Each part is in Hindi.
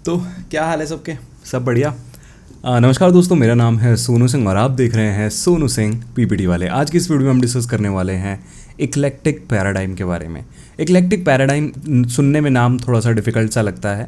तो क्या हाल है सबके? सब बढ़िया। नमस्कार दोस्तों, मेरा नाम है सोनू सिंह और आप देख रहे हैं सोनू सिंह पीपीटी वाले। आज की इस वीडियो में हम डिस्कस करने वाले हैं इक्लेक्टिक पैराडाइम के बारे में। इक्लेक्टिक पैराडाइम सुनने में नाम थोड़ा सा डिफ़िकल्ट सा लगता है,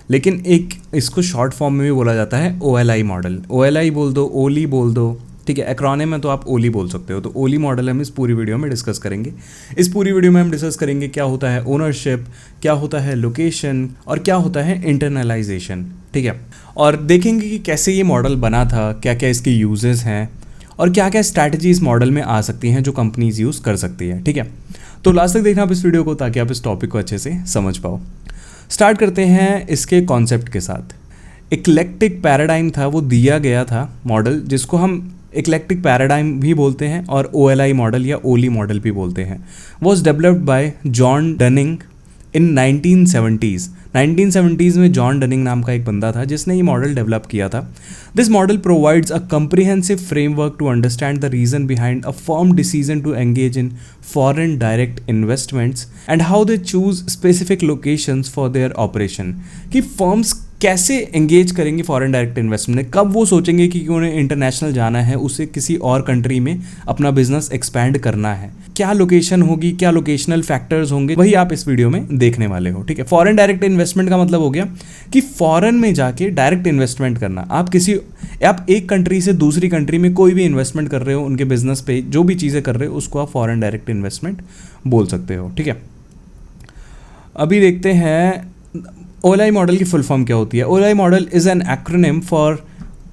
लेकिन एक इसको शॉर्ट फॉर्म में भी बोला जाता है OLI मॉडल। OLI बोल दो, ओली बोल दो, ठीक है। एक्रोनिम में तो आप ओली बोल सकते हो। तो ओली मॉडल हम इस पूरी वीडियो में डिस्कस करेंगे। इस पूरी वीडियो में हम डिस्कस करेंगे क्या होता है ओनरशिप, क्या होता है लोकेशन और क्या होता है इंटरनलाइजेशन, ठीक है। और देखेंगे कि कैसे ये मॉडल बना था, क्या क्या इसके यूजेस हैं और क्या क्या स्ट्रैटेजी इस मॉडल में आ सकती हैं जो कंपनीज यूज़ कर सकती है, ठीक है। तो लास्ट तक देखना आप इस वीडियो को, ताकि आप इस टॉपिक को अच्छे से समझ पाओ। स्टार्ट करते हैं इसके कॉन्सेप्ट के साथ। इक्लेक्टिक पैराडाइम था, वो दिया गया था मॉडल, जिसको हम इक्लेक्टिक पैराडाइम भी बोलते हैं और OLI मॉडल या ओली मॉडल भी बोलते हैं। Was developed by John Dunning in 1970s। 1970s में जॉन डनिंग नाम का एक बंदा था जिसने ये मॉडल डेवलप किया था। This model provides a comprehensive framework to understand the reason behind a firm decision to engage in foreign direct investments and how they choose specific locations for their operation. कि फर्म्स कैसे एंगेज करेंगे फॉरेन डायरेक्ट इन्वेस्टमेंट में, कब वो सोचेंगे कि उन्हें इंटरनेशनल जाना है, उसे किसी और कंट्री में अपना बिजनेस एक्सपैंड करना है, क्या लोकेशन होगी, क्या लोकेशनल फैक्टर्स होंगे, वही आप इस वीडियो में देखने वाले हो, ठीक है। फॉरेन डायरेक्ट इन्वेस्टमेंट का मतलब हो गया कि फॉरेन में जाके डायरेक्ट इन्वेस्टमेंट करना। आप एक कंट्री से दूसरी कंट्री में कोई भी इन्वेस्टमेंट कर रहे हो, उनके बिजनेस पे जो भी चीज़ें कर रहे हो, उसको आप फॉरेन डायरेक्ट इन्वेस्टमेंट बोल सकते हो, ठीक है। अभी देखते हैं OLI मॉडल की फुल फॉर्म क्या होती है। OLI model is an acronym for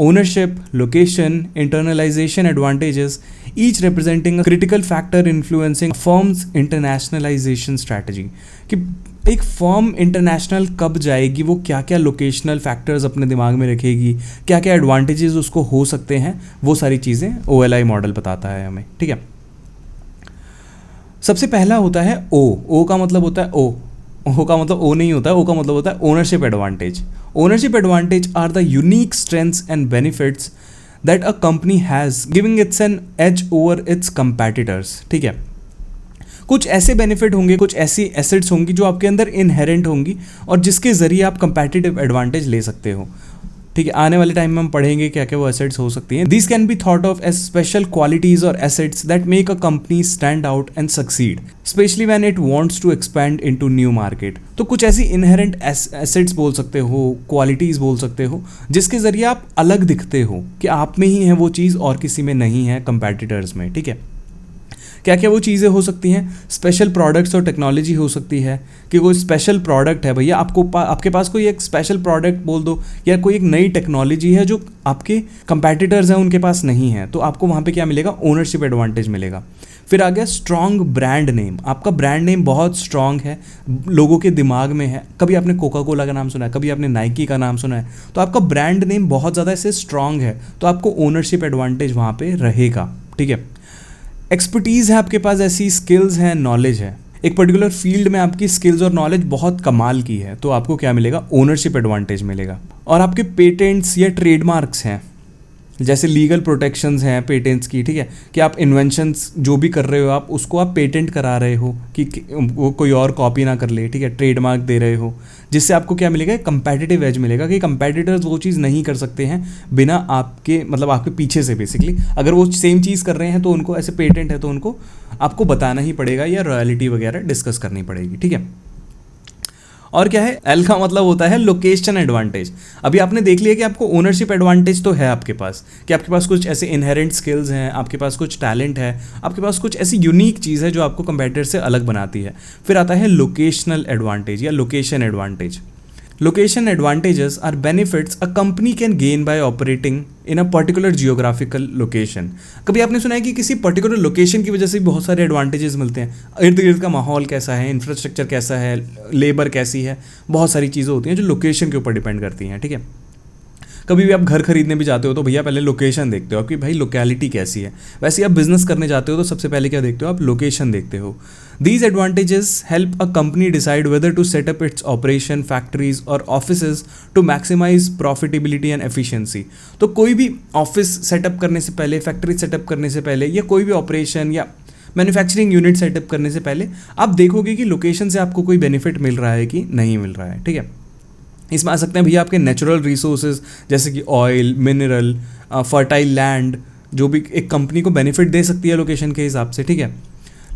ownership, location, internalisation advantages, each representing a critical factor influencing firms internationalisation strategy. कि एक फर्म इंटरनेशनल कब जाएगी, वो क्या क्या लोकेशनल फैक्टर्स अपने दिमाग में रखेगी, क्या क्या एडवांटेजेस उसको हो सकते हैं, वो सारी चीज़ें OLI मॉडल बताता है हमें, ठीक है। सबसे पहला होता है O का मतलब होता है O का मतलब O नहीं होता है, O का मतलब होता है ownership advantage. Ownership advantage are the unique strengths and benefits that a company has giving its an edge over its competitors, ठीक है। कुछ ऐसे बेनिफिट होंगे, कुछ ऐसी एसेट्स होंगी जो आपके अंदर इनहेरेंट होंगी और जिसके ज़रिए आप कंपैटिटिव एडवांटेज ले सकते हो, ठीक है। आने वाले टाइम में हम पढ़ेंगे क्या क्या वो एसेट्स हो सकती हैं। This can be thought of as special qualities और assets that make a company stand out and succeed, specially when it wants to expand into new market. तो कुछ ऐसी इनहेरेंट एसेट्स बोल सकते हो, क्वालिटीज बोल सकते हो, जिसके जरिए आप अलग दिखते हो कि आप में ही है वो चीज़ और किसी में नहीं है कंपैटिटर्स में, ठीक है। क्या क्या वो चीज़ें हो सकती हैं? स्पेशल प्रोडक्ट्स और टेक्नोलॉजी हो सकती है कि कोई स्पेशल प्रोडक्ट है भैया, आपके पास कोई एक स्पेशल प्रोडक्ट बोल दो, या कोई एक नई टेक्नोलॉजी है जो आपके कंपैटिटर्स हैं उनके पास नहीं है, तो आपको वहाँ पे क्या मिलेगा? ओनरशिप एडवांटेज मिलेगा। फिर आ गया स्ट्रॉन्ग ब्रांड नेम। आपका ब्रांड नेम बहुत स्ट्रॉन्ग है, लोगों के दिमाग में है। कभी आपने कोका कोला का नाम सुना है, कभी आपने नाइकी का नाम सुना है, तो आपका ब्रांड नेम बहुत ज़्यादा ऐसे स्ट्रॉन्ग है, तो आपको ओनरशिप एडवांटेज वहाँ पे रहेगा, ठीक है। एक्सपर्टीज़ है आपके पास, ऐसी स्किल्स हैं, नॉलेज है, एक पर्टिकुलर फील्ड में आपकी स्किल्स और नॉलेज बहुत कमाल की है, तो आपको क्या मिलेगा? ओनरशिप एडवांटेज मिलेगा। और आपके पेटेंट्स या ट्रेडमार्क्स हैं, जैसे लीगल प्रोटेक्शंस हैं पेटेंट्स की, ठीक है, कि आप इन्वेंशंस जो भी कर रहे हो आप उसको आप पेटेंट करा रहे हो कि वो कोई और कॉपी ना कर ले, ठीक है। ट्रेडमार्क दे रहे हो, जिससे आपको क्या मिलेगा? कंपैटिटिव एज मिलेगा कि कंपैटिटर्स वो चीज़ नहीं कर सकते हैं बिना आपके, मतलब आपके पीछे से। बेसिकली अगर वो सेम चीज़ कर रहे हैं तो उनको ऐसे पेटेंट है तो उनको आपको बताना ही पड़ेगा या रॉयल्टी वगैरह डिस्कस करनी पड़ेगी, ठीक है। और क्या है? L का मतलब होता है लोकेशन एडवांटेज। अभी आपने देख लिया कि आपको ओनरशिप एडवांटेज तो है आपके पास, कि आपके पास कुछ ऐसे इनहेरेंट स्किल्स हैं, आपके पास कुछ टैलेंट है, आपके पास कुछ ऐसी यूनिक चीज़ है जो आपको कंपैटिटर से अलग बनाती है। फिर आता है लोकेशनल एडवांटेज या location advantage. Location advantages are benefits a company can gain by operating in a particular geographical location. कभी आपने सुना है कि किसी पर्टिकुलर लोकेशन की वजह से बहुत सारे एडवांटेजेस मिलते हैं? इर्द गिर्द का माहौल कैसा है, इंफ्रास्ट्रक्चर कैसा है, लेबर कैसी है, बहुत सारी चीज़ें होती हैं जो लोकेशन के ऊपर डिपेंड करती हैं, ठीक है। कभी भी आप घर खरीदने भी जाते हो तो भैया पहले लोकेशन देखते हो कि भाई लोकेलिटी कैसी है। वैसे आप बिजनेस करने जाते हो तो सबसे पहले क्या देखते हो? आप लोकेशन देखते हो। These advantages help a company decide whether to set up its operation, factories or offices to maximize profitability and efficiency. तो कोई भी ऑफिस सेटअप करने से पहले, फैक्ट्री सेटअप करने से पहले, या कोई भी ऑपरेशन या मैन्युफैक्चरिंग यूनिट सेटअप करने से पहले आप देखोगे कि लोकेशन से आपको कोई बेनिफिट मिल रहा है कि नहीं मिल रहा है, ठीक है। इसमें आ सकते हैं भैया आपके नेचुरल रिसोर्सेज जैसे कि ऑयल, मिनरल, फर्टाइल लैंड, जो भी एक कंपनी को बेनिफिट दे सकती है लोकेशन के हिसाब से, ठीक है।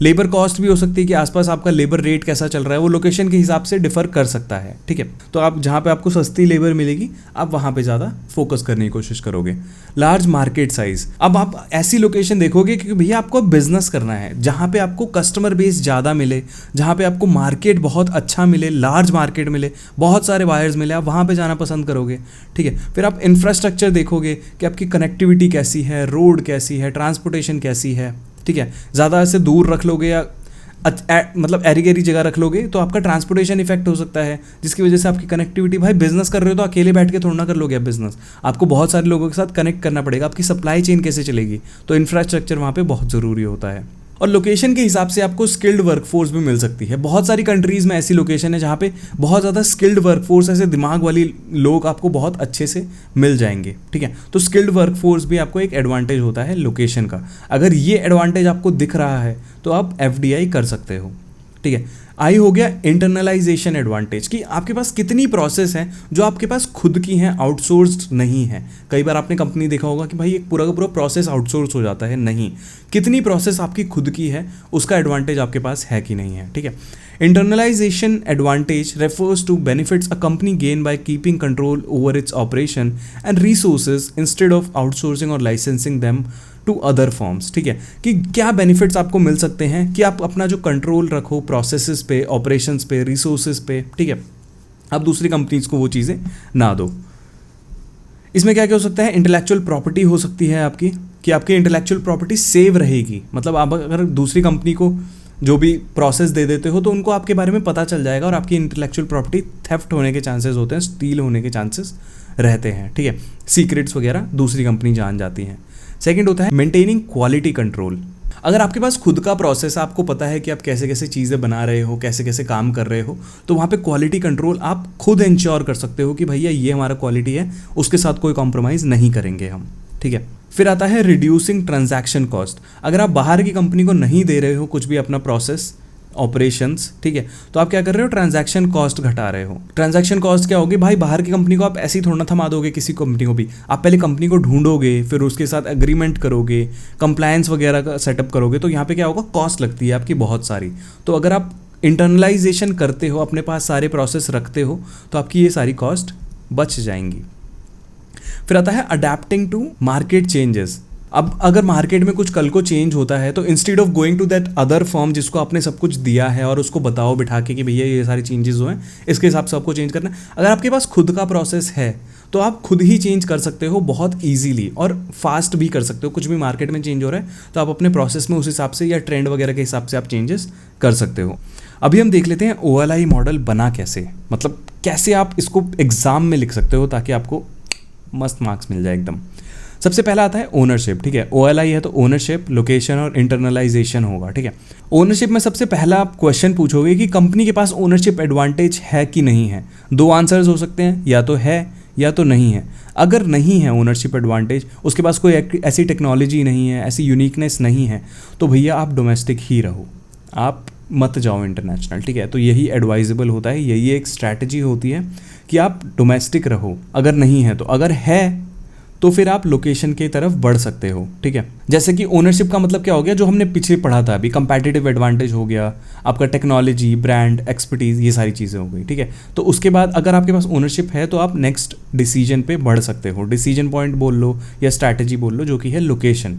लेबर कॉस्ट भी हो सकती है कि आसपास आपका लेबर रेट कैसा चल रहा है, वो लोकेशन के हिसाब से डिफर कर सकता है, ठीक है। तो आप जहाँ पे आपको सस्ती लेबर मिलेगी आप वहाँ पे ज़्यादा फोकस करने की कोशिश करोगे। लार्ज मार्केट साइज, अब आप ऐसी लोकेशन देखोगे क्योंकि भैया आपको बिजनेस करना है जहाँ पे आपको कस्टमर बेस ज़्यादा मिले, जहाँ पे आपको मार्केट बहुत अच्छा मिले, लार्ज मार्केट मिले, बहुत सारे बायर्स मिले, आप वहाँ पे जाना पसंद करोगे, ठीक है। फिर आप इंफ्रास्ट्रक्चर देखोगे कि आपकी कनेक्टिविटी कैसी है, रोड कैसी है, ट्रांसपोर्टेशन कैसी है, ठीक है। ज़्यादा ऐसे दूर रख लोगे या मतलब एरी गैरी जगह रख लोगे तो आपका ट्रांसपोर्टेशन इफेक्ट हो सकता है, जिसकी वजह से आपकी कनेक्टिविटी, भाई बिजनेस कर रहे हो तो अकेले बैठ के थोड़ा ना कर लोगे आप बिजनेस, आपको बहुत सारे लोगों के साथ कनेक्ट करना पड़ेगा, आपकी सप्लाई चेन कैसे चलेगी, तो इंफ्रास्ट्रक्चर वहाँ पे बहुत ज़रूरी होता है। और लोकेशन के हिसाब से आपको स्किल्ड वर्कफोर्स भी मिल सकती है। बहुत सारी कंट्रीज़ में ऐसी लोकेशन है जहाँ पे बहुत ज़्यादा स्किल्ड वर्कफोर्स, ऐसे दिमाग वाली लोग आपको बहुत अच्छे से मिल जाएंगे, ठीक है। तो स्किल्ड वर्कफोर्स भी आपको एक एडवांटेज होता है लोकेशन का। अगर ये एडवांटेज आपको दिख रहा है तो आप FDI कर सकते हो, ठीक है। आई हो गया इंटरनलाइजेशन एडवांटेज, कि आपके पास कितनी प्रोसेस है जो आपके पास खुद की हैं, आउटसोर्स्ड नहीं है। कई बार आपने कंपनी देखा होगा कि भाई एक पूरा का पूरा प्रोसेस आउटसोर्स हो जाता है, नहीं, कितनी प्रोसेस आपकी खुद की है उसका एडवांटेज आपके पास है कि नहीं है, ठीक है। Internalization advantage refers to benefits a company gain by keeping control over its operation and resources instead of outsourcing और licensing them to other forms, ठीक है। कि क्या बेनिफिट्स आपको मिल सकते हैं कि आप अपना जो कंट्रोल रखो प्रोसेसेस पे, ऑपरेशंस पे, रिसोर्सेज पे, ठीक है, आप दूसरी कंपनीज को वो चीज़ें ना दो। इसमें क्या क्या हो सकता है, इंटेलेक्चुअल प्रॉपर्टी हो सकती है आपकी, कि आपकी इंटेलेक्चुअल प्रॉपर्टी सेव रहेगी। मतलब आप अगर दूसरी कंपनी को जो भी प्रोसेस दे देते हो तो उनको आपके बारे में पता चल जाएगा और आपकी इंटेलेक्चुअल प्रॉपर्टी थेफ्ट होने के चांसेस होते हैं, स्टील होने के चांसेस रहते हैं, ठीक है। सीक्रेट्स वगैरह दूसरी कंपनी जान जाती हैं। सेकंड होता है मेंटेनिंग क्वालिटी कंट्रोल। अगर आपके पास खुद का प्रोसेस, आपको पता है कि आप कैसे कैसे चीज़ें बना रहे हो, कैसे कैसे काम कर रहे हो, तो वहाँ पे क्वालिटी कंट्रोल आप खुद इंश्योर कर सकते हो कि भैया ये हमारा क्वालिटी है, उसके साथ कोई कॉम्प्रोमाइज़ नहीं करेंगे हम, ठीक है। फिर आता है रिड्यूसिंग ट्रांजैक्शन कॉस्ट। अगर आप बाहर की कंपनी को नहीं दे रहे हो कुछ भी अपना प्रोसेस, ऑपरेशंस, ठीक है, तो आप क्या कर रहे हो, ट्रांजैक्शन कॉस्ट घटा रहे हो। ट्रांजैक्शन कॉस्ट क्या होगी, भाई बाहर की कंपनी को आप ऐसे ही थोड़ा ना थमा दोगे, किसी कंपनी को भी आप पहले कंपनी को ढूंढोगे, फिर उसके साथ एग्रीमेंट करोगे, कंप्लायंस वगैरह का सेटअप करोगे, तो यहाँ पे क्या होगा, कॉस्ट लगती है आपकी बहुत सारी। तो अगर आप इंटरनलाइजेशन करते हो, अपने पास सारे प्रोसेस रखते हो, तो आपकी ये सारी कॉस्ट बच जाएंगी। फिर आता है अडेप्टिंग टू मार्केट चेंजेस। अब अगर मार्केट में कुछ कल को चेंज होता है तो instead of going to that other firm जिसको आपने सब कुछ दिया है और उसको बताओ बिठा के कि भैया ये सारी चेंजेस हुए हैं, इसके हिसाब से आपको चेंज करना है, अगर आपके पास खुद का प्रोसेस है तो आप खुद ही चेंज कर सकते हो बहुत ईजीली और फास्ट भी कर सकते हो। कुछ भी मार्केट में चेंज हो रहा है तो आप अपने प्रोसेस में उस हिसाब से या ट्रेंड वगैरह के हिसाब से आप चेंजेस कर सकते हो। अभी हम देख लेते हैं OLI मॉडल बना कैसे, मतलब कैसे आप इसको एग्जाम में लिख सकते हो ताकि आपको मस्त मार्क्स मिल जाए एकदम। सबसे पहला आता है ओनरशिप, ठीक है। OLI है तो ओनरशिप, लोकेशन और इंटरनलाइजेशन होगा, ठीक है। ओनरशिप में सबसे पहला आप क्वेश्चन पूछोगे कि कंपनी के पास ओनरशिप एडवांटेज है कि नहीं है। दो आंसर्स हो सकते हैं, या तो है या तो नहीं है। अगर नहीं है ओनरशिप एडवांटेज, उसके पास कोई ऐसी टेक्नोलॉजी नहीं है, ऐसी यूनिकनेस नहीं है, तो भैया आप डोमेस्टिक ही रहो, आप मत जाओ इंटरनेशनल, ठीक है। तो यही एडवाइजेबल होता है, यही एक स्ट्रैटेजी होती है कि आप डोमेस्टिक रहो अगर नहीं है तो। अगर है तो फिर आप लोकेशन की तरफ बढ़ सकते हो, ठीक है। जैसे कि ओनरशिप का मतलब क्या हो गया, जो हमने पीछे पढ़ा था अभी, कंपैटिटिव एडवांटेज हो गया, आपका टेक्नोलॉजी, ब्रांड, एक्सपर्टीज, ये सारी चीज़ें हो गई, ठीक है। तो उसके बाद अगर आपके पास ओनरशिप है तो आप नेक्स्ट डिसीजन पे बढ़ सकते हो। डिसीजन पॉइंट बोल लो या स्ट्रैटेजी बोल लो, जो कि है लोकेशन।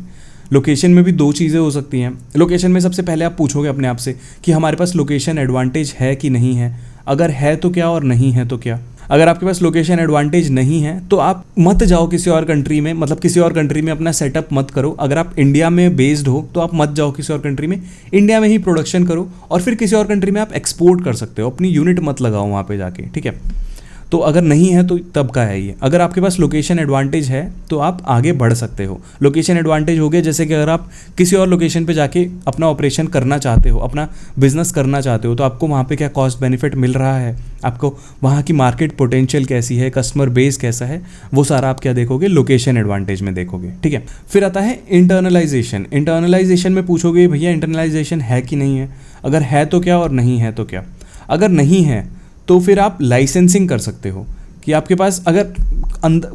लोकेशन में भी दो चीज़ें हो सकती हैं। लोकेशन में सबसे पहले आप पूछोगे अपने आप से कि हमारे पास लोकेशन एडवांटेज है कि नहीं है, अगर है तो क्या और नहीं है तो क्या। अगर आपके पास लोकेशन एडवांटेज नहीं है तो आप मत जाओ किसी और कंट्री में, मतलब किसी और कंट्री में अपना सेटअप मत करो। अगर आप इंडिया में बेस्ड हो तो आप मत जाओ किसी और कंट्री में, इंडिया में ही प्रोडक्शन करो और फिर किसी और कंट्री में आप एक्सपोर्ट कर सकते हो, अपनी यूनिट मत लगाओ वहाँ पे जाके, ठीक है। तो अगर नहीं है तो तब का है ये। अगर आपके पास लोकेशन एडवांटेज है तो आप आगे बढ़ सकते हो। लोकेशन एडवांटेज हो गया जैसे कि अगर आप किसी और लोकेशन पे जाके अपना ऑपरेशन करना चाहते हो, अपना बिजनेस करना चाहते हो, तो आपको वहाँ पे क्या कॉस्ट बेनिफिट मिल रहा है, आपको वहाँ की मार्केट पोटेंशियल कैसी है, कस्टमर बेस कैसा है, वो सारा आप क्या देखोगे, लोकेशन एडवांटेज में देखोगे, ठीक है। फिर आता है इंटरनलाइजेशन। इंटरनलाइजेशन में पूछोगे भैया इंटरनलाइजेशन है कि नहीं है, अगर है तो क्या और नहीं है तो क्या। अगर नहीं है तो फिर आप लाइसेंसिंग कर सकते हो। कि आपके पास अगर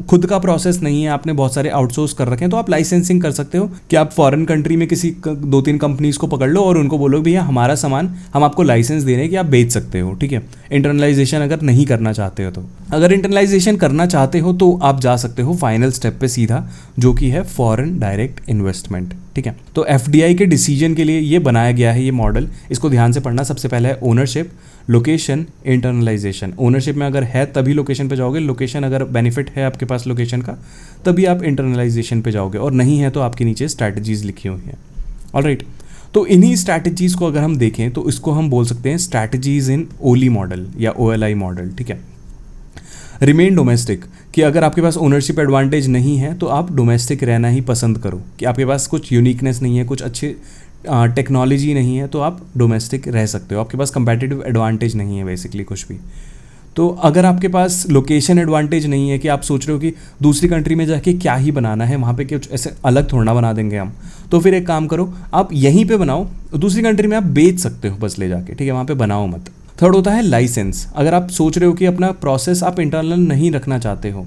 खुद का प्रोसेस नहीं है, आपने बहुत सारे आउटसोर्स कर रखे हैं, तो आप लाइसेंसिंग कर सकते हो कि आप फॉरेन कंट्री में किसी 2-3 कंपनीज को पकड़ लो और उनको बोलो भैया हमारा सामान हम आपको लाइसेंस दे रहे हैं कि आप बेच सकते हो, ठीक है। इंटरनलाइजेशन अगर नहीं करना चाहते हो तो, अगर इंटरनलाइजेशन करना चाहते हो तो आप जा सकते हो फाइनल स्टेप पे सीधा, जो कि है फॉरेन डायरेक्ट इन्वेस्टमेंट, ठीक है। तो एफडीआई के डिसीजन के लिए ये बनाया गया है ये मॉडल, इसको ध्यान से पढ़ना। सबसे पहले है ओनरशिप, लोकेशन, इंटरनलाइजेशन। ओनरशिप में अगर है तभी लोकेशन पे जाओगे, लोकेशन अगर बेनिफिट है आपके पास लोकेशन का तभी आप इंटरनलाइजेशन पे जाओगे, और नहीं है तो आपके नीचे स्ट्रैटेजीज लिखी हुई हैं। ऑलराइट, तो इन्हीं स्ट्रैटेजीज को अगर हम देखें तो इसको हम बोल सकते हैं स्ट्रैटेजीज इन ओली मॉडल या ओएलआई मॉडल, ठीक है। रिमेन डोमेस्टिक, कि अगर आपके पास ओनरशिप एडवांटेज नहीं है तो आप डोमेस्टिक रहना ही पसंद करो, कि आपके पास कुछ यूनिकनेस नहीं है, कुछ अच्छे टेक्नोलॉजी नहीं है, तो आप डोमेस्टिक रह सकते हो। आपके पास कंपेटिटिव एडवांटेज नहीं है बेसिकली कुछ भी। तो अगर आपके पास लोकेशन एडवांटेज नहीं है कि आप सोच रहे हो कि दूसरी कंट्री में जाके क्या ही बनाना है, वहाँ पे कुछ ऐसे अलग थोड़ा बना देंगे हम, तो फिर एक काम करो, आप यहीं पे बनाओ, दूसरी कंट्री में आप बेच सकते हो बस ले जाके, ठीक है, वहाँ पे बनाओ मत। थर्ड होता है लाइसेंस। अगर आप सोच रहे हो कि अपना प्रोसेस आप इंटरनल नहीं रखना चाहते हो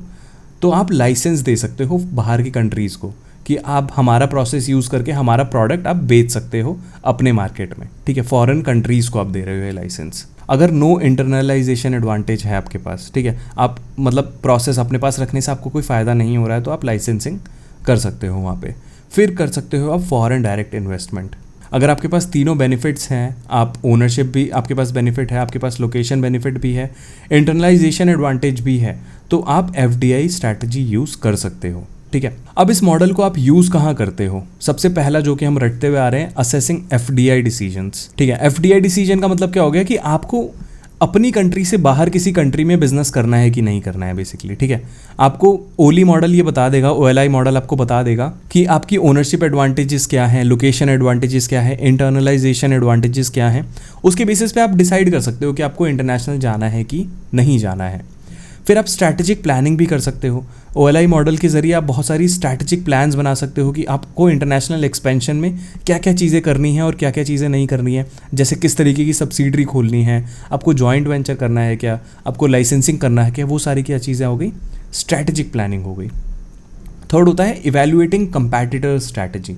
तो आप लाइसेंस दे सकते हो बाहर की कंट्रीज़ को कि आप हमारा प्रोसेस यूज़ करके हमारा प्रोडक्ट आप बेच सकते हो अपने मार्केट में, ठीक है। फॉरेन कंट्रीज़ को आप दे रहे हो ये लाइसेंस। अगर नो इंटरनलाइजेशन एडवांटेज है आपके पास, ठीक है, आप मतलब प्रोसेस अपने पास रखने से आपको कोई फ़ायदा नहीं हो रहा है, तो आप लाइसेंसिंग कर सकते हो वहाँ पे। फिर कर सकते हो आप फॉरेन डायरेक्ट इन्वेस्टमेंट। अगर आपके पास तीनों बेनिफिट्स हैं, आप ओनरशिप भी आपके पास बेनिफिट है, आपके पास लोकेशन बेनिफिट भी है, इंटरनलाइजेशन एडवांटेज भी है, तो आप एफडीआई स्ट्रैटेजी यूज़ कर सकते हो, ठीक है। अब इस मॉडल को आप यूज़ कहाँ करते हो? सबसे पहला जो कि हम रटते हुए आ रहे हैं, असेसिंग एफडीआई डिसीजंस, ठीक है। एफडीआई डिसीजन का मतलब क्या हो गया कि आपको अपनी कंट्री से बाहर किसी कंट्री में बिजनेस करना है कि नहीं करना है बेसिकली, ठीक है। आपको ओली मॉडल ये बता देगा, ओएलआई मॉडल आपको बता देगा कि आपकी ओनरशिप एडवांटेजेस क्या हैं, लोकेशन एडवांटेजेस क्या है, इंटरनलाइजेशन एडवांटेजेस क्या हैं। उसके बेसिस पे आप डिसाइड कर सकते हो कि आपको इंटरनेशनल जाना है कि नहीं जाना है। फिर आप स्ट्रैटेजिक प्लानिंग भी कर सकते हो। ओएलआई मॉडल के ज़रिए आप बहुत सारी स्ट्रैटेजिक प्लान्स बना सकते हो कि आपको इंटरनेशनल एक्सपेंशन में क्या क्या चीज़ें करनी है और क्या क्या चीज़ें नहीं करनी है। जैसे किस तरीके की सब्सिडरी खोलनी है, आपको जॉइंट वेंचर करना है क्या, आपको लाइसेंसिंग करना है क्या, वो सारी क्या चीज़ें हो गई, स्ट्रैटेजिक प्लानिंग हो गई। थर्ड होता है इवैल्यूएटिंग कंपैटिटर स्ट्रैटेजी।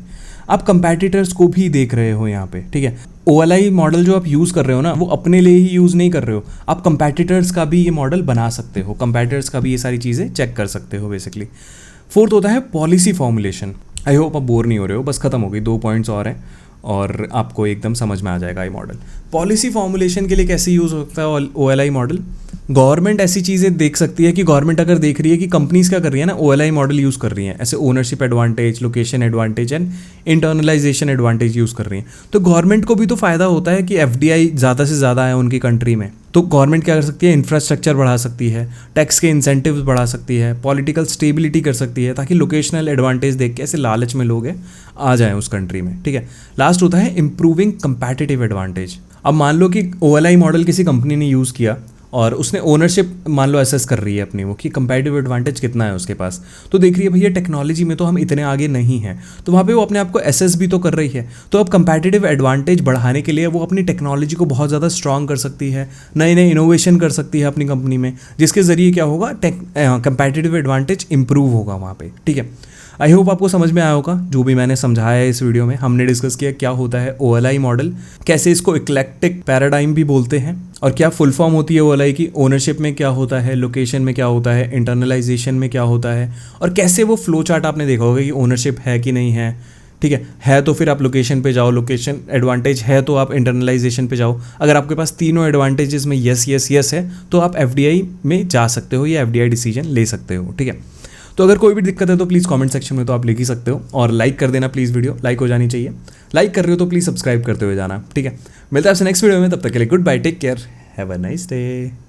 आप कंपैटिटर्स को भी देख रहे हो यहाँ पे, ठीक है। ओएलआई मॉडल जो आप यूज़ कर रहे हो ना, वो अपने लिए ही यूज़ नहीं कर रहे हो, आप कंपैटिटर्स का भी ये मॉडल बना सकते हो, कंपैटिटर्स का भी ये सारी चीज़ें चेक कर सकते हो बेसिकली। फोर्थ होता है पॉलिसी फॉर्मुलेशन। आई होप आप बोर नहीं हो रहे हो, बस खत्म हो गई, 2 पॉइंट्स और हैं और आपको एकदम समझ में आ जाएगा ये मॉडल। पॉलिसी फॉर्मुलेशन के लिए कैसे यूज़ होता है ओएलआई मॉडल? गवर्नमेंट ऐसी चीज़ें देख सकती है कि गवर्नमेंट अगर देख रही है कि कंपनीज क्या कर रही है ना, ओएलआई मॉडल यूज़ कर रही हैं, ऐसे ownership advantage, location advantage and internalisation advantage use कर रही हैं, तो गवर्नमेंट को भी तो फ़ायदा होता है कि एफडीआई ज़्यादा से ज़्यादा है उनकी कंट्री में। तो गवर्नमेंट क्या कर सकती है, इंफ्रास्ट्रक्चर बढ़ा सकती है, टैक्स के इंसेंटिव्स बढ़ा सकती है, पॉलिटिकल स्टेबिलिटी कर सकती है, ताकि लोकेशनल एडवांटेज देख के ऐसे लालच में लोग आ जाएं उस कंट्री में, ठीक है। लास्ट होता है इंप्रूविंग कंपैटिटिव एडवांटेज। अब मान लो कि ओएलआई मॉडल किसी कंपनी ने यूज़ किया और उसने ओनरशिप मान लो असेस कर रही है अपनी, वो कि कंपैटिटिव एडवांटेज कितना है उसके पास, तो देख रही है भैया टेक्नोलॉजी में तो हम इतने आगे नहीं हैं, तो वहाँ पे वो अपने आप को असेस भी तो कर रही है। तो अब कंपैटिटिव एडवांटेज बढ़ाने के लिए वो अपनी टेक्नोलॉजी को बहुत ज़्यादा स्ट्रॉन्ग कर सकती है, नए नए इनोवेशन कर सकती है अपनी कंपनी में, जिसके ज़रिए क्या होगा, कंपैटिटिव एडवांटेज इंप्रूव होगा वहाँ पे, ठीक है। आई होप आपको समझ में आया होगा जो भी मैंने समझाया है इस वीडियो में। हमने डिस्कस किया क्या होता है ओएलआई मॉडल, कैसे इसको इक्लेक्टिक पैराडाइम भी बोलते हैं, और क्या फुल फॉर्म होती है ओएलआई की, ओनरशिप में क्या होता है, लोकेशन में क्या होता है, इंटरनलाइजेशन में क्या होता है, और कैसे वो फ्लो चार्ट आपने देखा होगा कि ओनरशिप है कि नहीं है, ठीक है तो फिर आप लोकेशन पे जाओ, लोकेशन एडवांटेज है तो आप इंटरनलाइजेशन पे जाओ। अगर आपके पास तीनों एडवांटेजेस में यस यस यस है तो आप एफडीआई में जा सकते हो या एफडीआई डिसीजन ले सकते हो, ठीक है। तो अगर कोई भी दिक्कत है तो प्लीज़ कमेंट सेक्शन में तो आप लिख ही सकते हो, और लाइक कर देना प्लीज़, वीडियो लाइक हो जानी चाहिए। लाइक कर रहे हो तो प्लीज़ सब्सक्राइब करते हुए जाना, ठीक है। मिलता है आपसे नेक्स्ट वीडियो में, तब तक के लिए goodbye, take care, have a nice day.